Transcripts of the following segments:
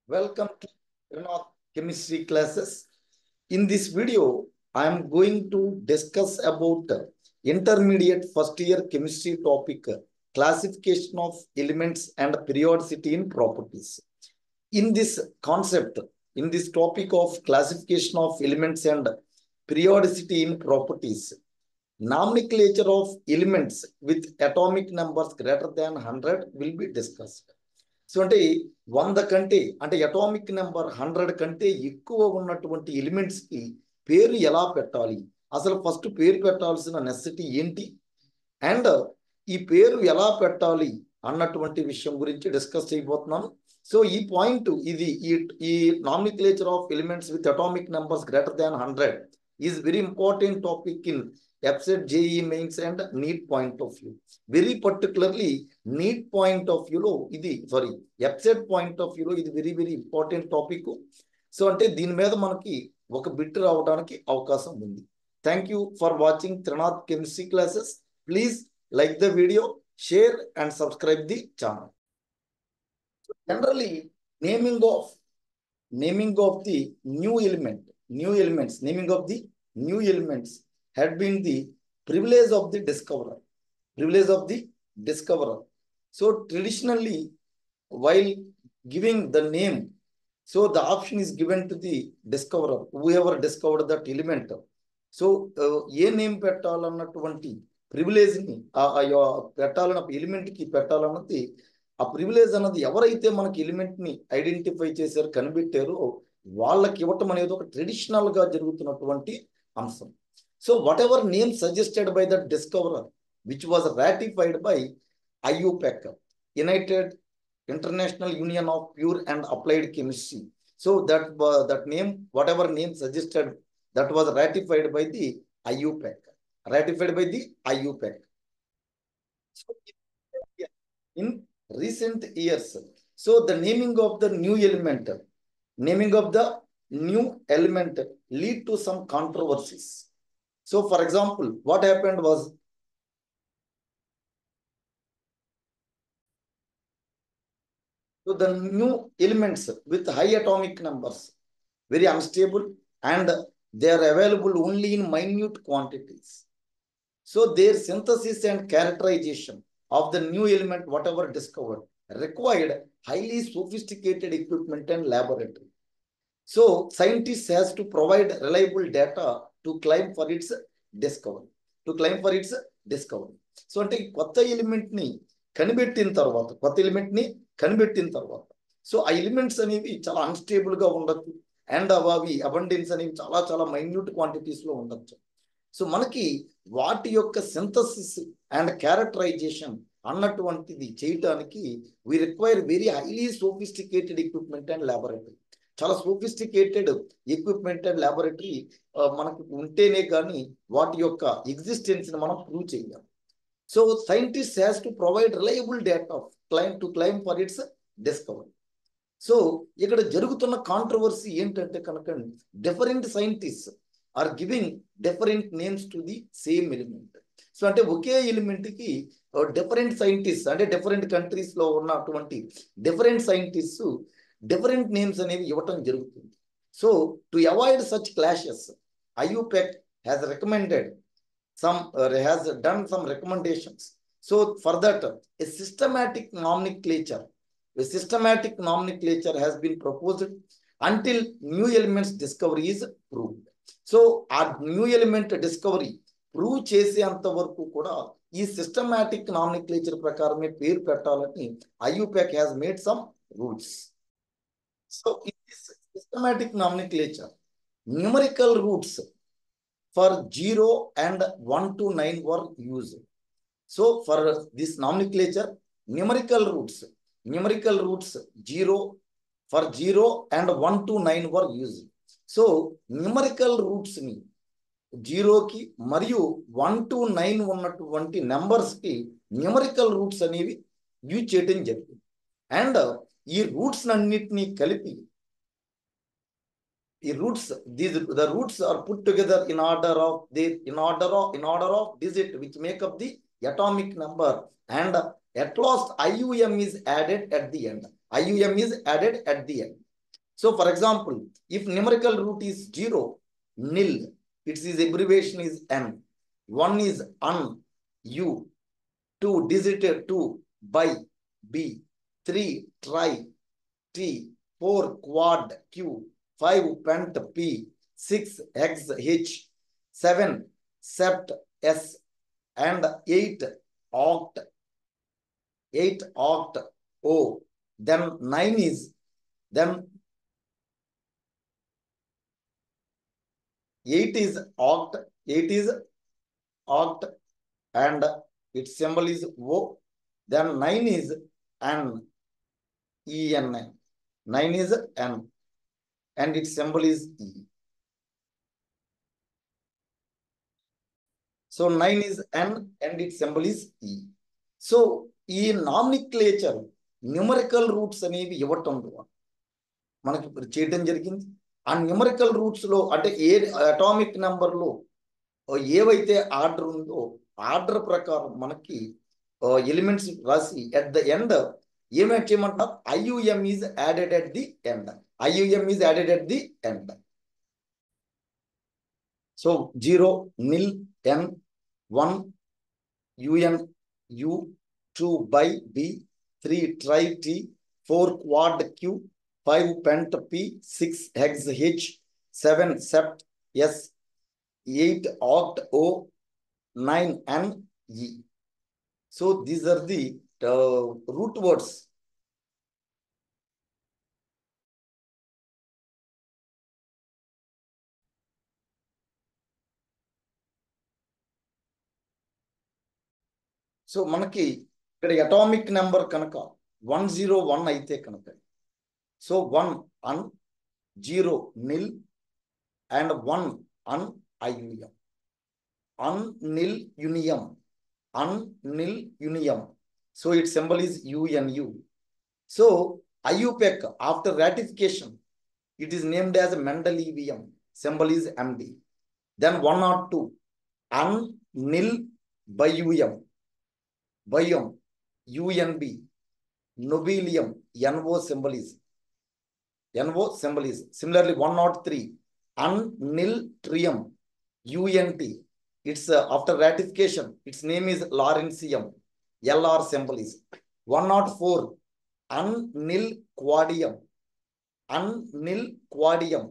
Welcome to Pranav Chemistry classes. In this video, I am going to discuss about intermediate first year chemistry topic, classification of elements and periodicity in properties. In this concept, in this topic of classification of elements and periodicity in properties, nomenclature of elements with atomic numbers greater than 100 will be discussed. So అంటే 100 కంటే అంటే atomic number 100 కంటే ఎక్కువ ఉన్నటువంటి elements కి పేరు ఎలా పెట్టాలి, అసలు ఫస్ట్ పేరు పెట్టాల్సిన నెసెసిటీ ఏంటి, అండ్ ఈ పేరు ఎలా పెట్టాలి అన్నటువంటి విషయం గురించి డిస్కస్ చేయబోతున్నాను. సో ఈ పాయింట్ ఇది ఈ nomenclature of elements with atomic numbers greater than 100 is very important topic in EPSET, JEE Mains and NEET point of view. Very particularly NEET point of view లో ఇది EPSET point of view లో ఇది very important topic. So అంటే దీని మీద మనకి ఒక bit రావడానికి అవకాశం ఉంది. Thank you for watching Trinath chemistry classes. Please like the video, share and subscribe the channel. Generally naming of the new elements naming of the new elements had been the privilege of the discoverer. So traditionally, while giving the name, so the option is given to the discoverer, whoever discovered that element. So ఏ name పెట్టాలన్నటువంటి privilege ని పెట్టాలన్న element కి పెట్టాలన్నది, ఆ privilege అన్నది ఎవరైతే మనకి element ని ఐడెంటిఫై చేశారో, కనిపెట్టారో వాళ్ళకి ఇవ్వటం అనేది ఒక ట్రెడిషనల్ గా జరుగుతున్నటువంటి అంశం. So whatever name suggested by the discoverer, which was ratified by IUPAC, United International Union of Pure and Applied Chemistry. So that name, whatever name suggested, that was ratified by the IUPAC. So in recent years, so the naming of the new element lead to some controversies. So, for example, what happened was, so the new elements with high atomic numbers, very unstable, and they are available only in minute quantities. So their synthesis and characterization of the new element, whatever discovered, required highly sophisticated equipment and laboratory. So scientists has to provide reliable data to claim for its discovery. So అంటే కొత్త element ని కనిపెట్టిన తర్వాత so ఆ elements అనేవి చాలా unstable గా ఉండొచ్చు, అండ్ అవి అబండెన్స్ అనేవి చాలా మైన్యూట్ క్వాంటిటీస్ లో ఉండొచ్చు. సో మనకి వాటి యొక్క సింథసిస్ అండ్ క్యారెక్టరైజేషన్ అన్నటువంటిది చేయటానికి we require very highly sophisticated equipment and laboratory. చాలా సోఫిస్టికేటెడ్ ఎక్విప్మెంట్ అండ్ లాబొరేటరీ మనకు ఉంటేనే కానీ వాటి యొక్క ఎగ్జిస్టెన్స్ ని మనం ప్రూవ్ చేయాలి. So scientist has to provide reliable data claim for its discovery. So ఇక్కడ జరుగుతున్న కాంట్రవర్సీ ఏంటంటే కనుక, different scientist are giving different names to the same element. So అంటే ఒకే ఎలిమెంట్ కి డిఫరెంట్ సైంటిస్ట్, అంటే డిఫరెంట్ కంట్రీస్ లో ఉన్నటువంటి డిఫరెంట్ సైంటిస్ట్ డిఫరెంట్ నేమ్స్ అనేవి ఇవ్వటం జరుగుతుంది. So to avoid such clashes, IUPAC has done some recommendations. So for that, a systematic nomenclature has been proposed until new elements discovery is proved. So ఆ new element discovery prove చేసేంత వరకు కూడా ఈ systematic nomenclature ప్రకారమే పేరు పెట్టాలని IUPAC has made some rules. So in this systematic nomenclature, numerical roots for 0 and 1 to 9 were used. So for this nomenclature, numerical roots 0 and 1 to 9 were used. So numerical roots ni 0 ki మరియు 1 to 9 ఉన్నటువంటి numbers కి numerical roots అనేవి use చేయడం జరిగింది. And ఈ roots అన్నిటినీ కలిపి the roots are put together in order of digit which make up the atomic number, and at last IUM is added at the end. So for example, if numerical root is 0, nil, its abbreviation is n. 1 is un, u. 2 digit 2 by b. 3 try t. 4 quad q. 5 pent p. 6 hex h. 7 sept s. And 8 oct. 8 oct o. Then 9 is, then 8 is oct, 8 is oct, and its symbol is O. Then 9 is N, E-N. 9 is N, and its symbol is E. So 9 is N, and its symbol is E. So in nomenclature, numerical roots అనేవి ఇవ్వటం మనకి చేయడం జరిగింది. ఆ numerical roots లో అంటే ఏ atomic number లో ఏవైతే ఆర్డర్ ఉందో ఆర్డర్ ప్రకారం మనకి ఎలిమెంట్స్ రాసి ఎట్ ద ఎండ్ ఏమేమి చేయమంటారు? IUM is added at the end. IUM is added at the end. So 0 nil n 1 UN U 2 by B 3 try T 4 quad Q 5 pent P 6 hex H 7 sept S 8 oct O 9 N E. So these are the root words. So మనకి ఇక్కడ atomic number కనుక 101 అయితే కనుక so 1 un 0 nil and 1 un IUM. Un nil unium, un nil unium. So its symbol is UNU. So IUPAC after ratification it is named as Mendelevium. Symbol is MD. Then 102 un nil bium. Bium, UNB, Nobelium, NO symbol is. NO symbol is. Similarly, 103, un nil trium, UNT. It's after ratification, its name is Lawrencium, LR symbol is. 104, un nil quadium, un nil quadium,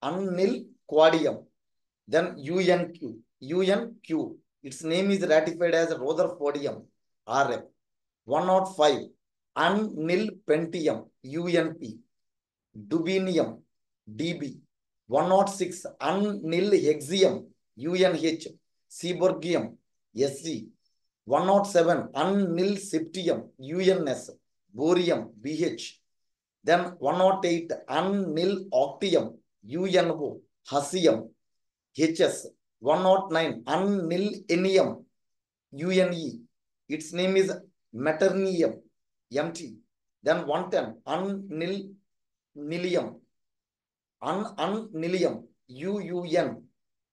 un nil quadium. Then UNQ, UNQ. Its name is ratified as Rutherfordium, RF. 105, un nil pentium, UNP, Dubinium, DB. 106, un nil hexium, UNH, Seaborgium, SC. 107, un nil septium, UNS, Borium, BH. Then 108, un nil octium, UNO, Hassium, HS. 109, un nil enium, UNE. Its name is Meternium, MT. Then 110, un nil nilium, un nilium, UUN.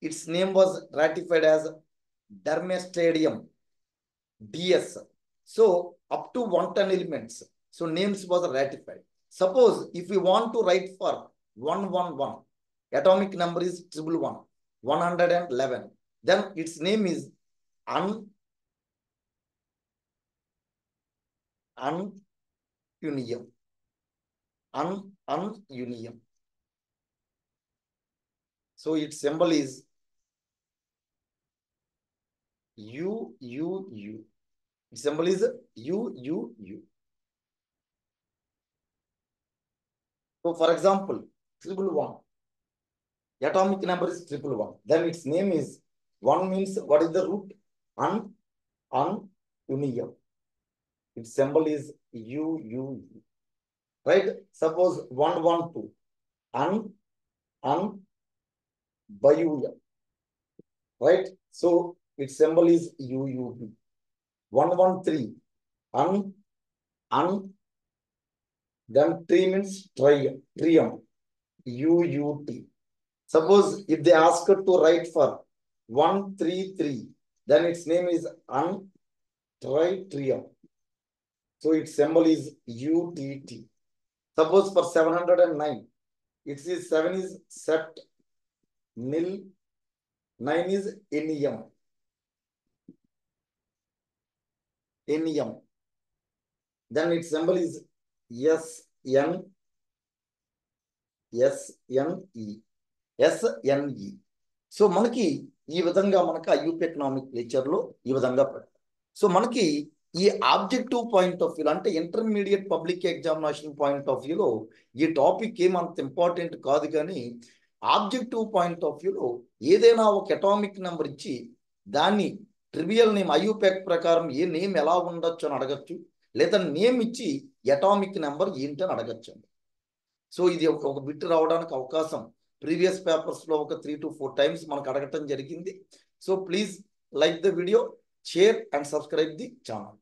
Its name was ratified as Dermestadium, DS. So up to 110 elements. So names was ratified. Suppose if we want to write for 111, atomic number is 111, 111. Then its name is ununium. Ununium. So its symbol is UUU. Its symbol is UUU. So for example, 111. Atomic number is 111. Then its name is 1 means what is the root? Ununium. Its symbol is UUU. Right? Suppose 112. Biuum. Right? So its symbol is UUB. 113. Then 3 means trium. UUT. Suppose if they ask to write for 133, then its name is untritrium. So its symbol is UTT. Suppose for 709, it is 7 is set, nil, 9 is NEM. Then its symbol is SNE. So మనకి ఈ విధంగా మనకి ఐయూపీ economic లెక్చర్లో ఈ విధంగా so మనకి ఈ objective point of view అంటే intermediate public examination point of వ్యూలో ఈ టాపిక్ ఏమంత ఇంపార్టెంట్ కాదు, కానీ ఆబ్జెక్టివ్ పాయింట్ ఆఫ్ వ్యూలో ఏదైనా ఒక అటామిక్ నెంబర్ ఇచ్చి దాన్ని ట్రివియల్ నేమ్ ఐయూపీఎక్ ప్రకారం ఏ నేమ్ ఎలా ఉండొచ్చు అని అడగచ్చు, లేదా నేమ్ ఇచ్చి అటామిక్ నెంబర్ ఏంటి అని అడగచ్చు. సో ఇది ఒక బిట్ రావడానికి అవకాశం ప్రీవియస్ పేపర్స్లో ఒక 3 to 4 times మనకు అడగటం జరిగింది. So please like the video, share and subscribe the channel.